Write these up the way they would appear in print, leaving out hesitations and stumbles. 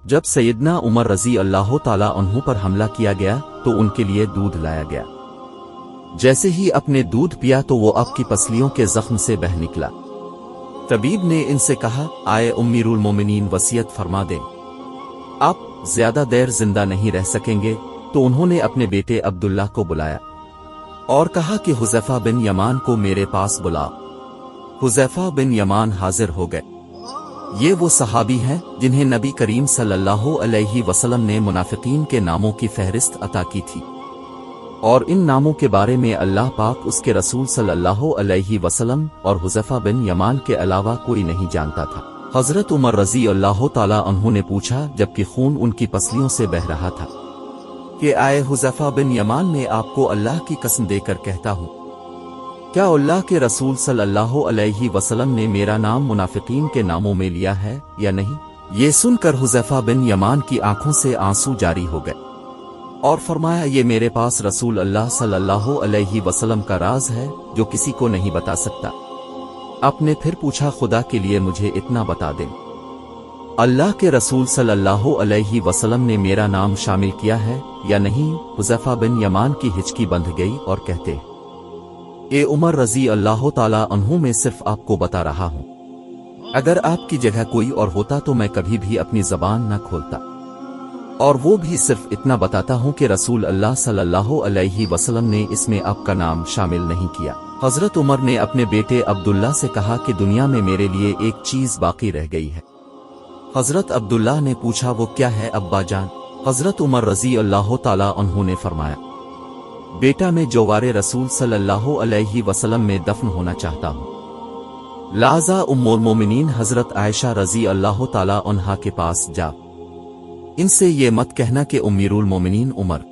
जब सैयदना उमर रजी अल्लाह ताला अन्हु पर हमला किया गया तो उनके लिए दूध लाया गया। जैसे ही अपने दूध पिया तो वो आपकी पसलियों के जख्म से बह निकला। तबीब ने इनसे कहा, आए उम्मीरुल मोमिनीन वसीयत फरमा दें, आप ज्यादा देर जिंदा नहीं रह सकेंगे। तो उन्होंने अपने बेटे अब्दुल्ला को बुलाया और कहा कि हुज़ैफा बिन यमान को मेरे पास बुलाओ। हुज़ैफा बिन यमान हाजिर हो गए। ये वो सहाबी हैं जिन्हें नबी करीम सल्लल्लाहु अलैहि वसल्लम ने मुनाफिकीन के नामों की फहरिस्त अता की थी, और इन नामों के बारे में अल्लाह पाक उसके रसूल सल्लल्लाहु अलैहि वसल्लम और हुज़ैफा बिन यमान के अलावा कोई नहीं जानता था। हजरत उमर रजी अल्लाह ताला अन्हु ने पूछा, जबकि खून उनकी पसलियों से बह रहा था, कि आए हुज़ैफा बिन यमान, मैं आपको अल्लाह की कसम देकर कहता हूँ, क्या अल्लाह के रसूल सल्लल्लाहु अलैहि वसल्लम ने मेरा नाम मुनाफिकीन के नामों में लिया है या नहीं? ये सुनकर हुज़ैफा बिन यमान की आंखों से आंसू जारी हो गए और फरमाया, ये मेरे पास रसूल अल्लाह सल्लल्लाहु अलैहि वसल्लम का राज है जो किसी को नहीं बता सकता। आपने फिर पूछा, खुदा के लिए मुझे इतना बता दें, अल्लाह के रसूल सल्लल्लाहु अलैहि वसल्लम ने मेरा नाम शामिल किया है या नहीं? हुज़ैफा बिन यमान की हिचकी बंध गई और कहते, ए उमर रजी अल्लाह ताला अन्हु, मैं सिर्फ आपको बता रहा हूं, अगर आपकी जगह कोई और होता तो मैं कभी भी अपनी जबान न खोलता, और वो भी सिर्फ इतना बताता हूं कि रसूल अल्लाह सल्लल्लाहु अलैहि वसल्लम ने इसमें आपका नाम शामिल नहीं किया। हजरत उमर ने अपने बेटे अब्दुल्ला से कहा कि दुनिया में मेरे लिए एक चीज बाकी रह गई है। हजरत अब्दुल्ला ने पूछा, वो क्या है अब्बा जान? हजरत उमर रजी अल्लाह ताला अन्हु ने फरमाया, बेटा, मैं जोवारे रसूल सल्लल्लाहु अलैहि वसल्लम में दफन होना चाहता हूँ। लाजा उम्मुल मोमिनीन हजरत आयशा रजी अल्लाह ताला अन्हा के पास जा, इनसे ये मत कहना कि उम्मीरुल मोमिनीन उमर,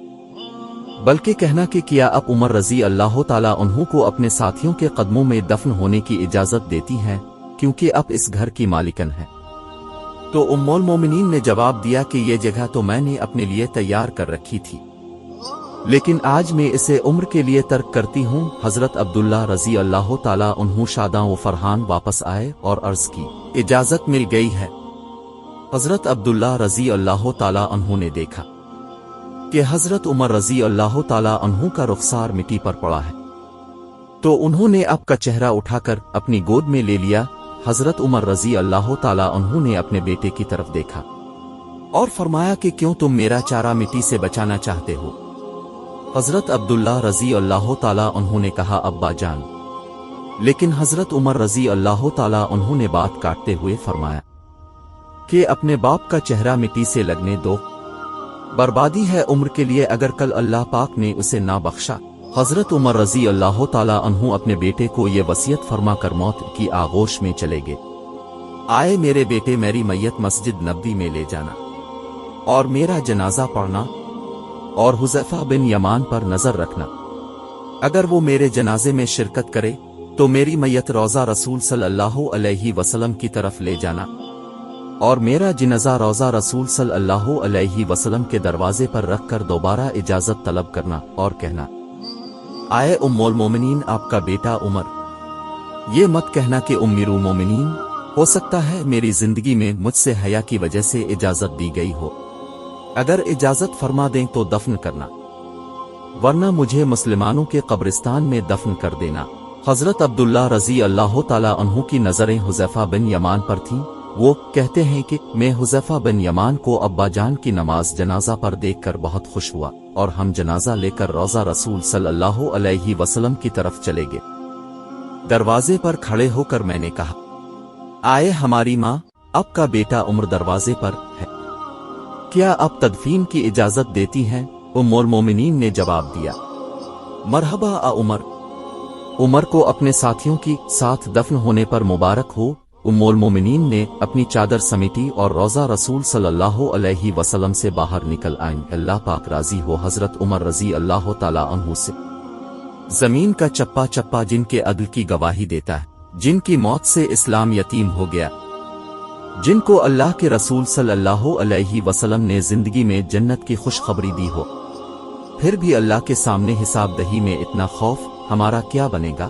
बल्कि कहना कि क्या आप उमर रजी अल्लाह ताला अन्हु को अपने साथियों के कदमों में दफन होने की इजाजत देती हैं, क्योंकि आप इस घर की मालिकन हैं। तो उम्मुल मोमिनीन ने जवाब दिया कि ये जगह तो मैंने अपने लिए तैयार कर रखी थी, लेकिन आज मैं इसे उम्र के लिए तर्क करती हूँ। हजरत अब्दुल्ला रजी अल्लाह ताला अन्हु शादा व फरहान वापस आए और अर्ज की, इजाजत मिल गई है। हजरत अब्दुल्ला रजी अल्लाह ताला अन्हु ने देखा कि हजरत उमर रजी अल्लाह ताला अन्हु का रुखसार मिट्टी पर पड़ा है, तो उन्होंने आपका चेहरा उठाकर अपनी गोद में ले लिया। हजरत उमर रजी अल्लाह ताला अन्हु ने अपने बेटे की तरफ देखा और फरमाया कि क्यों तुम मेरा चारा मिट्टी से बचाना चाहते हो? हजरत अब्दुल्ला रजी अल्लाह ताला अन्हु ने कहा, अब्बा जान। लेकिन हजरत उमर रजी अल्लाह ताला अन्हु ने बात काटते हुए फरमाया कि अपने बाप का चेहरा मिट्टी से लगने दो, बर्बादी है उम्र के लिए अगर कल अल्लाह पाक ने उसे ना बख्शा। हजरत उमर रजी अल्लाह ताला अन्हु अपने बेटे को ये वसीयत फरमा कर मौत की आगोश में चले गए। आए मेरे बेटे, मेरी मैयत मस्जिद नबवी में ले जाना और मेरा जनाजा पढ़ना, और हुज़ैफा बिन यमान पर नजर रखना। अगर वो मेरे जनाजे में शिरकत करे तो मेरी मैयत रोज़ा रसूल सल्लल्लाहु अलैहि वसल्लम की तरफ ले जाना, और मेरा जनाजा रोज़ा रसूल सल्लल्लाहु अलैहि वसल्लम के दरवाजे पर रखकर दोबारा इजाजत तलब करना और कहना, आए उम्मुल मोमिनीन, आपका बेटा उमर। ये मत कहना कि उम्मीरुल मोमिनीन, हो सकता है मेरी जिंदगी में मुझसे हया की वजह से इजाजत दी गई हो, अगर इजाजत फरमा दें तो दफन करना, वरना मुझे मुसलमानों के कब्रिस्तान में दफन कर देना। हजरत अब्दुल्ला रजी अल्लाह ताला अन्हु की नजरें हुज़ैफा बिन यमान पर थीं। वो कहते हैं कि मैं हुज़ैफा बिन यमान को अब्बा जान की नमाज जनाजा पर देखकर बहुत खुश हुआ, और हम जनाजा लेकर रोज़ा रसूल सल्लल्लाहु अलैहि वसल्लम की तरफ चले गए। दरवाजे पर खड़े होकर मैंने कहा, आए हमारी माँ, आपका बेटा उमर दरवाजे पर है, क्या आप तदफीन की इजाजत देती हैं? उम्मुल मोमिनीन ने जवाब दिया, मरहबा आ उमर। उमर को अपने साथियों की साथ दफन होने पर मुबारक हो। उम्मुल मोमिनीन ने अपनी चादर समेटी और रोज़ा रसूल सल्लल्लाहु अलैहि वसल्लम से बाहर निकल आईं। अल्लाह पाक राजी हो हजरत उमर रजी अल्लाह ताला अन्हु से। जमीन का चप्पा चप्पा जिनके अदल की गवाही देता है, जिनकी मौत से इस्लाम यतीम हो गया, जिनको अल्लाह के रसूल सल्लल्लाहु अलैहि वसल्लम ने जिंदगी में जन्नत की खुशखबरी दी हो, फिर भी अल्लाह के सामने हिसाब दही में इतना खौफ हमारा क्या बनेगा?